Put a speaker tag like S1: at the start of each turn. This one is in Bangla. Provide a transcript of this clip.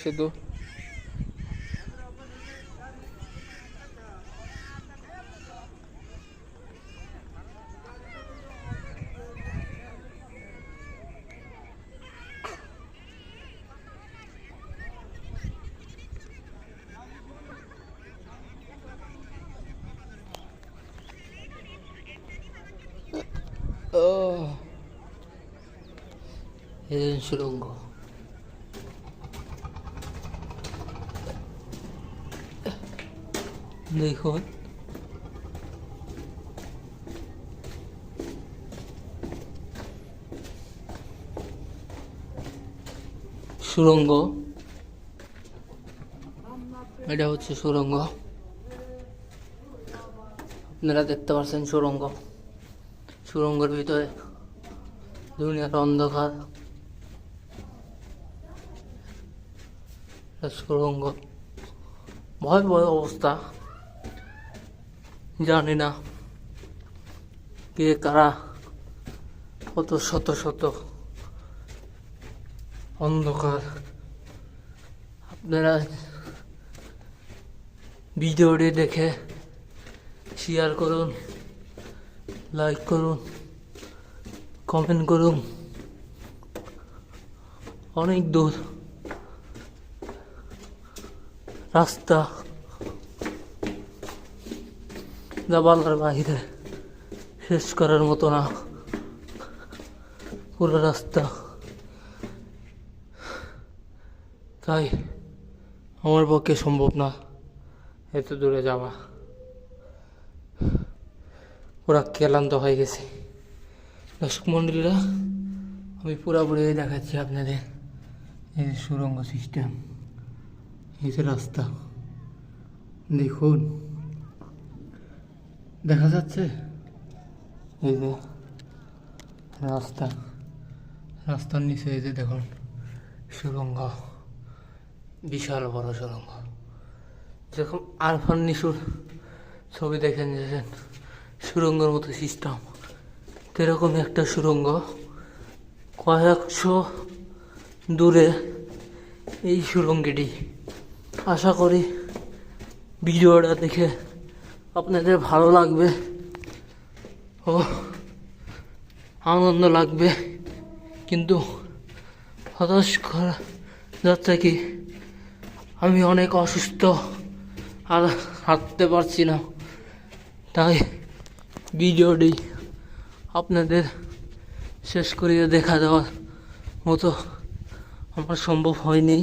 S1: শুধু সুড়ঙ্গ। দেখুন সুড়ঙ্গ, এটা হচ্ছে সুড়ঙ্গ। আপনারা দেখতে পাচ্ছেন সুড়ঙ্গ, সুড়ঙ্গের ভিতরে দুনিয়ার অন্ধকার। সুড়ঙ্গ ভয়াবহ অবস্থা, জানি না কে কারা কত শত শত অন্ধকার। আপনারা ভিডিওটি দেখে শেয়ার করুন, লাইক করুন, কমেন্ট করুন। অনেক দূর রাস্তা, বলার বাইরে, শেষ করার মতো না পুরো রাস্তা। তাই আমার পক্ষে সম্ভব না এত দূরে যাওয়া, পুরা ক্লান্ত হয়ে গেছে। দর্শক মন্ডলীরা, আমি পুরাপুরি দেখাচ্ছি আপনাদের এই যে সুড়ঙ্গ সিস্টেম, এই যে রাস্তা দেখুন, দেখা যাচ্ছে এই যে রাস্তা, রাস্তার নিচে এই যে দেখুন সুড়ঙ্গ, বিশাল বড় সুড়ঙ্গ। যেরকম আরফান নিশুর ছবি দেখেন যে সুড়ঙ্গের মতো সিস্টেম, এরকমই একটা সুড়ঙ্গ কয়েকশো দূরে এই সুড়ঙ্গটি। আশা করি ভিডিওটা দেখে আপনাদের ভালো লাগবে ও আনন্দ লাগবে, কিন্তু হতাশ করা যাচ্ছে কি আমি অনেক অসুস্থ, আর হাঁটতে পারছি না। তাই ভিডিওটি আপনাদের শেষ করিয়ে দেখা দেওয়ার মতো আমার সম্ভব হয়নি।